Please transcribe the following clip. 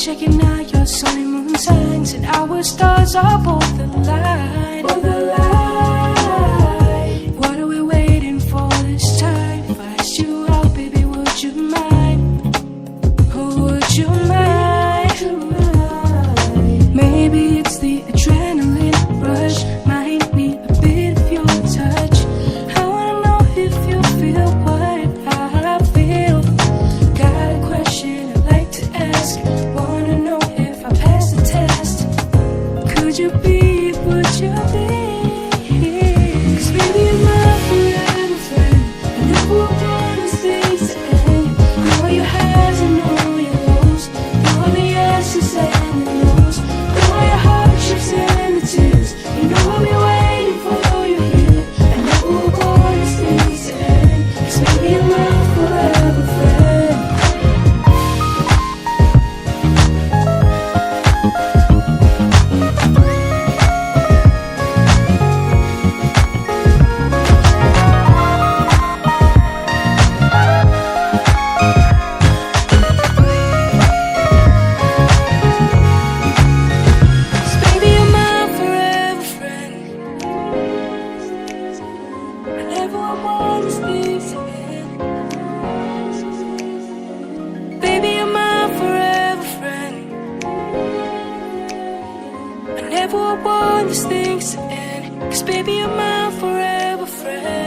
checking out your sun and moon signs, and our stars are both aligned. What are we waiting for this time? If I asked you out, baby, would you mind? Oh, would you mind? Maybe it's the adrenaline rush, might need a bit of your touch. I wanna know if you feel what I feel. Got a question I'd like to ask. Wanna know if I pass the test. Could you be, would you be? 'Cause baby, you're my forever friend. I never want these things to end. All your highs and all your lows, all the yeses and the no's, all your hardships and the tears. You know I'll be waiting for you here. I never want these things to end. 'Cause baby, you're my forever friend. Baby, you're my forever friend. I never want these things to end. Baby, you're my forever friend. I never want these things to end. 'Cause baby, you're my forever friend.